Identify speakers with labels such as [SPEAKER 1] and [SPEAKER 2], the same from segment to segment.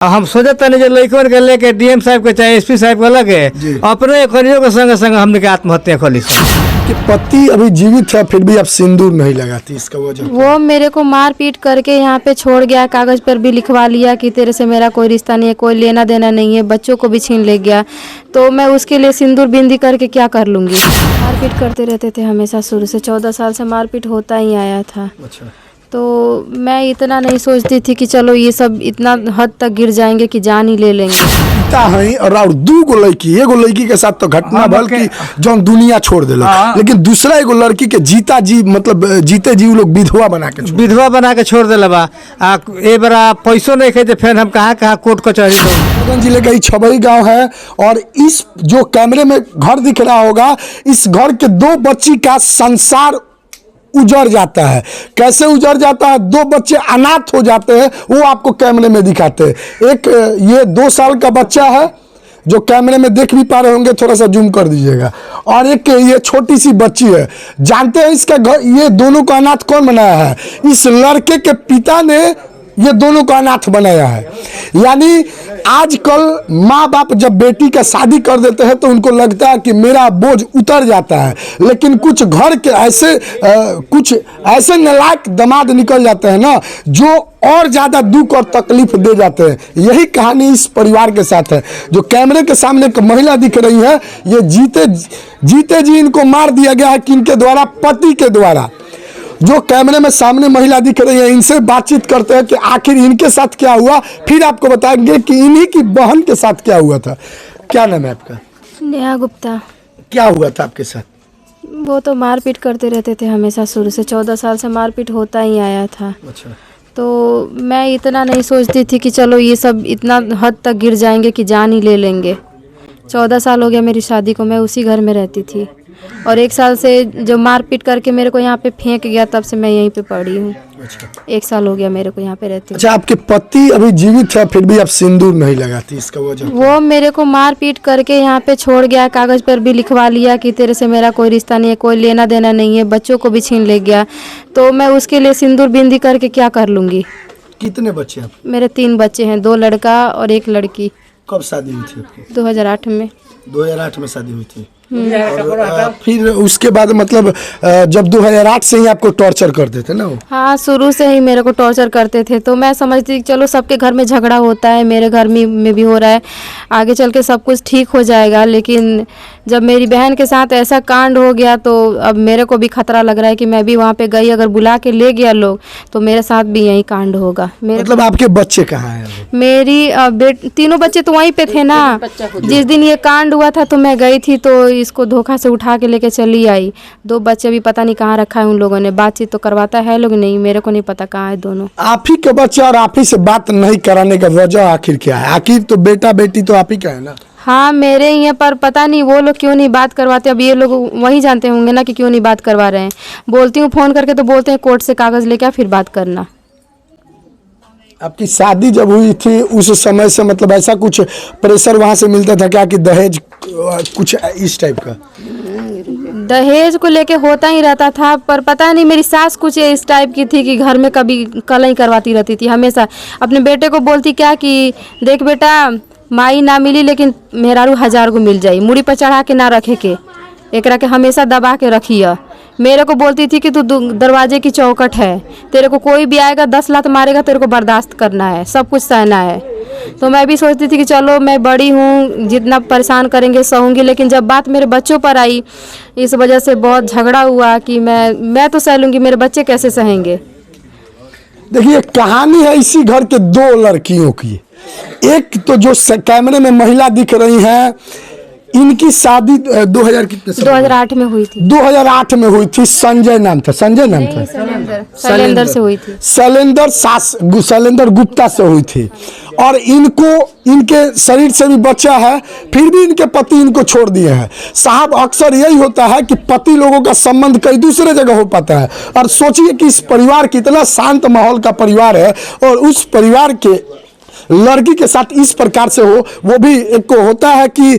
[SPEAKER 1] हम सोचते नहीं लड़कन के लेके डीएम साहब के चाहे एसपी साहब के लगे अपने करियों के संग संग हमने के आत्महत्या खोली
[SPEAKER 2] कि पति अभी जीवित है फिर भी आप सिंदूर नहीं लगाती, इसका वजह
[SPEAKER 3] वो मेरे को मार पीट करके यहाँ पे छोड़ गया, कागज पर भी लिखवा लिया कि तेरे से मेरा कोई रिश्ता नहीं है, कोई लेना देना नहीं है, बच्चों को भी छीन ले गया। तो मैं उसके लिए सिंदूर बिंदी करके क्या कर लूँगी। मारपीट करते रहते थे हमेशा, शुरू से 14 साल से मारपीट होता ही आया था।
[SPEAKER 2] अच्छा।
[SPEAKER 3] तो मैं इतना नहीं सोचती थी कि चलो ये सब इतना हद तक गिर जाएंगे कि जान ही ले लेंगे।
[SPEAKER 2] पिता है और दू गो लड़की, एगो लड़की के साथ तो घटना भल की जो दुनिया छोड़ दिला, लेकिन दूसरा एगो लड़की के जीता जी मतलब जीते जी लोग विधवा बना के
[SPEAKER 1] छोड़ दिला बा। ए बरा पैसों नहीं खे फिर हम कहाँ कोर्ट कचहरी।
[SPEAKER 2] जिले का छबई गांव है और इस जो कैमरे में घर दिख रहा होगा, इस घर के 2 बच्ची का संसार उजड़ जाता है। कैसे उजड़ जाता है? 2 बच्चे अनाथ हो जाते हैं, वो आपको कैमरे में दिखाते हैं। एक ये 2 साल का बच्चा है जो कैमरे में देख भी पा रहे होंगे, थोड़ा सा जूम कर दीजिएगा, और एक ये छोटी सी बच्ची है। जानते हैं इसका घर, ये दोनों को अनाथ कौन बनाया है? इस लड़के के पिता ने ये दोनों को अनाथ बनाया है। यानी आजकल माँ बाप जब बेटी का शादी कर देते हैं तो उनको लगता है कि मेरा बोझ उतर जाता है, लेकिन कुछ घर के कुछ ऐसे नालायक दामाद निकल जाते हैं ना, जो और ज़्यादा दुख और तकलीफ दे जाते हैं। यही कहानी इस परिवार के साथ है। जो कैमरे के सामने एक महिला दिख रही है, ये जीते जी इनको मार दिया गया है किनके द्वारा? पति के द्वारा। जो कैमरे में सामने महिला दिख रही है, इनसे बातचीत करते हैं कि आखिर इनके साथ क्या हुआ, फिर आपको बताएंगे कि इन्हीं की बहन के साथ क्या हुआ था। क्या नाम है आपका?
[SPEAKER 3] नेहा गुप्ता।
[SPEAKER 2] क्या हुआ था आपके साथ?
[SPEAKER 3] वो तो मारपीट करते रहते थे हमेशा, शुरू से 14 साल से मारपीट होता ही आया था।
[SPEAKER 2] अच्छा।
[SPEAKER 3] तो मैं इतना नहीं सोचती थी कि चलो ये सब इतना हद तक गिर जाएंगे कि जान ही ले लेंगे। 14 साल हो गया मेरी शादी को, मैं उसी घर में रहती थी, और 1 साल से जो मारपीट करके मेरे को यहाँ पे फेंक गया, तब से मैं यहीं पे पड़ी हूँ।
[SPEAKER 2] अच्छा।
[SPEAKER 3] 1 साल हो गया मेरे को यहाँ पे रहती हूँ।
[SPEAKER 2] अच्छा, आपके पति अभी जीवित है फिर भी आप सिंदूर नहीं लगाती, इसका वजह?
[SPEAKER 3] वो मेरे को मार पीट करके यहाँ पे छोड़ गया, कागज पर भी लिखवा लिया कि तेरे से मेरा कोई रिश्ता नहीं है, कोई लेना देना नहीं है, बच्चों को भी छीन ले गया। तो मैं उसके लिए सिंदूर बिंदी करके क्या कर लूँगी।
[SPEAKER 2] कितने बच्चे आप?
[SPEAKER 3] मेरे 3 बच्चे हैं, 2 लड़का और 1 लड़की।
[SPEAKER 2] कब शादी हुई थी आपकी?
[SPEAKER 3] 2008 में।
[SPEAKER 2] 2008 में शादी हुई थी। और फिर उसके बाद मतलब जब 2008 से ही आपको टॉर्चर करते थे ना?
[SPEAKER 3] हाँ, शुरू से ही मेरे को टॉर्चर करते थे। तो मैं समझती चलो सबके घर में झगड़ा होता है, मेरे घर में भी हो रहा है, आगे चल के सब कुछ ठीक हो जाएगा। लेकिन जब मेरी बहन के साथ ऐसा कांड हो गया तो अब मेरे को भी खतरा लग रहा है कि मैं भी वहाँ पे गई, अगर बुला के ले गया लोग तो मेरे साथ भी यही कांड होगा।
[SPEAKER 2] मतलब आपके बच्चे कहाँ हैं?
[SPEAKER 3] मेरी तीनों बच्चे तो वहीं पे थे ना। जिस दिन ये कांड हुआ था तो मैं गई थी, तो इसको धोखा से उठा के लेके चली आई। 2 बच्चे भी पता नहीं कहाँ रखा है उन लोगों ने। बातचीत तो करवाता है लोग, नहीं, मेरे को नहीं पता कहाँ है दोनों।
[SPEAKER 2] आप ही के बच्चे और आप ही से बात नहीं कराने का वजह आखिर क्या है? आखिर तो बेटा बेटी तो आप ही का है ना?
[SPEAKER 3] हाँ, मेरे ही है, पर पता नहीं वो लोग क्यों नहीं बात करवाते। अब ये लोग वही जानते होंगे ना कि क्यों नहीं बात करवा रहे हैं। बोलती हूँ फ़ोन करके तो बोलते हैं कोर्ट से कागज़ लेके आ फिर बात करना।
[SPEAKER 2] आपकी शादी जब हुई थी उस समय से मतलब ऐसा कुछ प्रेशर वहाँ से मिलता था क्या कि दहेज कुछ इस टाइप का?
[SPEAKER 3] दहेज को लेके होता ही रहता था, पर पता नहीं मेरी सास कुछ इस टाइप की थी कि घर में कभी कलह करवाती रहती थी। हमेशा अपने बेटे को बोलती क्या कि देख बेटा, माई ना मिली लेकिन मेहरारू 1000 को मिल जाई, मुड़ी पर चढ़ा के ना रखे के, एकरा के हमेशा दबा के रखिए। मेरे को बोलती थी कि तू दरवाजे की चौखट है, तेरे को कोई भी आएगा 10 लात मारेगा, तेरे को बर्दाश्त करना है, सब कुछ सहना है। तो मैं भी सोचती थी कि चलो मैं बड़ी हूँ, जितना परेशान करेंगे सहूँगी। लेकिन जब बात मेरे बच्चों पर आई, इस वजह से बहुत झगड़ा हुआ कि मैं तो सह लूँगी, मेरे बच्चे कैसे सहेंगे।
[SPEAKER 2] देखिए, कहानी है इसी घर के 2 लड़कियों की। एक तो जो कैमरे में महिला दिख रही है, इनकी शादी
[SPEAKER 3] 2008 में हुई थी।
[SPEAKER 2] 2008 में हुई थी। संजय नाम था?
[SPEAKER 3] शैलेंद्र से हुई थी।
[SPEAKER 2] शैलेंद्र गुप्ता से हुई थी। और इनके शरीर से भी बच्चा है, फिर भी इनके पति इनको छोड़ दिए हैं। साहब, अक्सर यही होता है कि पति लोगों का संबंध कई दूसरे जगह हो पाता है। और सोचिए कि इस परिवार कितना शांत माहौल का परिवार है, और उस परिवार के लड़की के साथ इस प्रकार से हो, वो भी एक को होता है कि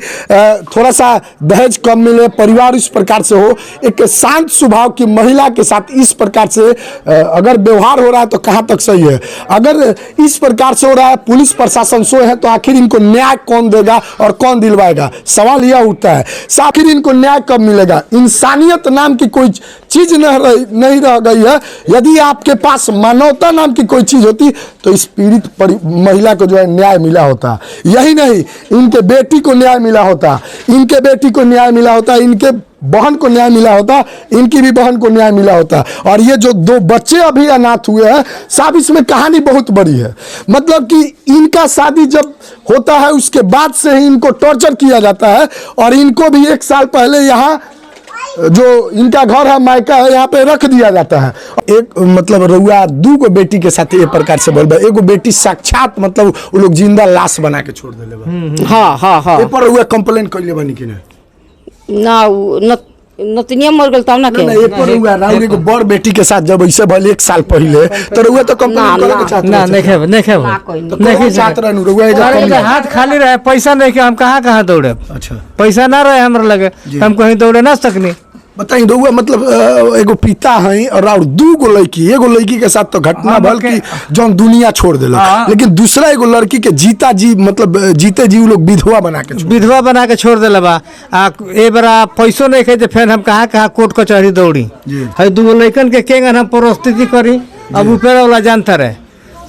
[SPEAKER 2] थोड़ा सा दहेज कम मिले, परिवार इस प्रकार से हो, एक शांत स्वभाव की महिला के साथ इस प्रकार से अगर व्यवहार हो रहा है तो कहाँ तक सही है? अगर इस प्रकार से हो रहा है, पुलिस प्रशासन सो है, तो आखिर इनको न्याय कौन देगा और कौन दिलवाएगा? सवाल यह उठता है। आखिर इनको न्याय कब मिलेगा? इंसानियत नाम की कोई चीज नहीं रह गई है। यदि आपके पास मानवता नाम की कोई चीज होती तो इस पीड़ित महिला को जो है न्याय मिला होता। यही नहीं, इनके बेटी को न्याय मिला होता, इनके बेटी को न्याय मिला होता, इनके बहन को न्याय मिला होता, इनकी भी बहन को न्याय मिला होता। और ये जो 2 बच्चे अभी अनाथ हुए हैं, साहब इसमें कहानी बहुत बड़ी है। मतलब कि इनका शादी जब होता है उसके बाद से ही इनको टॉर्चर किया जाता है, और इनको भी 1 साल पहले यहाँ जो इनका घर है, मायका है, यहाँ पे रख दिया जाता है। एक मतलब रउआ 2 गो बेटी के साथ एक प्रकार से बोल, एगो बेटी साक्षात मतलब वो लोग जिंदा लाश बना के छोड़ देले बा।
[SPEAKER 4] हाँ हाँ हाँ,
[SPEAKER 2] ए पर रउआ कंप्लेन कइले बानी कि
[SPEAKER 4] ना नतनिया मर गल तब ना के
[SPEAKER 2] ना? ए पर रउआ राउरी को बड़ बेटी के साथ जब ऐसे भले 1 साल पहले, तो रउआ तो कंप्लेन करे के चाहत
[SPEAKER 1] ना, नहीं खेब
[SPEAKER 2] नहीं चाहत रहनु रउआ
[SPEAKER 1] हाथ खाली रहे, पैसा नहीं के हम कहाँ दौड़े।
[SPEAKER 2] अच्छा,
[SPEAKER 1] पैसा ना रहे हमरा लगे, हम कहीं दौड़े ना सकनी।
[SPEAKER 2] बताई रउआ मतलब एगो पिता है और 2 गो लड़की, एगो लड़की के साथ तो घटना भल की जौन दुनिया छोड़ देलक, लेकिन दूसरा एगो लड़की के जीता जी मतलब जीते जी लोग विधवा बना के
[SPEAKER 1] छोड़ देला बा। ए बरा पैसो नहीं खे, फिर हम कहाँ कोर्ट कचहरी दौड़ी है। 2 लड़कन के केंगन हम परिस्थिति करी, अब ऊपर वाला जानता रहे।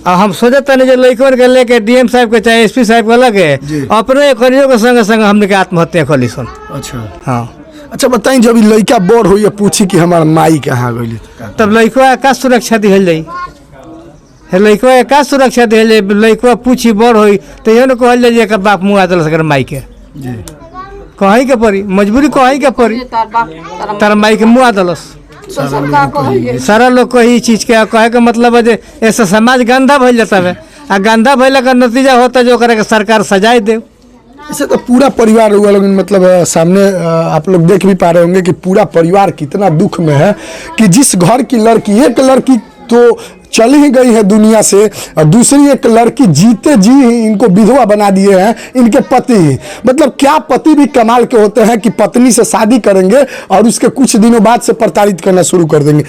[SPEAKER 1] और हम सोचे तनी जो लड़कन के लेके डीएम साहब के चाहे एसपी साहब के लगे अपने करियो के संगे संगे हमने के आत्महत्या कर ली सन।
[SPEAKER 2] अच्छा
[SPEAKER 1] हाँ,
[SPEAKER 2] अच्छा बताई, जब लड़का बड़ हो पूछी कि हमार माई कहाँ गई,
[SPEAKER 1] तब लड़का का सुरक्षा दिहल जाई? लड़का का सुरक्षा दिहल जाई? लड़का पूछी बड़ होई तो ये न कहल जाए कि बाप मुँह आदल सकर माई के कहीं के पड़ी, मजबूरी कहीं के पड़ी, तार माई के मुँह आदलस। सारा लोग कही चीज के कहे के मतलब है ऐसा समाज गंदा भइल जाता है, आ गंदा भइला का नतीजा होता जो करे के सरकार सजाए दे।
[SPEAKER 2] इसे तो पूरा परिवार हुआ लोग मतलब सामने आप लोग देख भी पा रहे होंगे कि पूरा परिवार कितना दुख में है कि जिस घर की लड़की, एक लड़की तो चली ही गई है दुनिया से, और दूसरी एक लड़की जीते जी ही इनको विधवा बना दिए हैं इनके पति ही। मतलब क्या पति भी कमाल के होते हैं कि पत्नी से शादी करेंगे और उसके कुछ दिनों बाद से प्रताड़ित करना शुरू कर देंगे।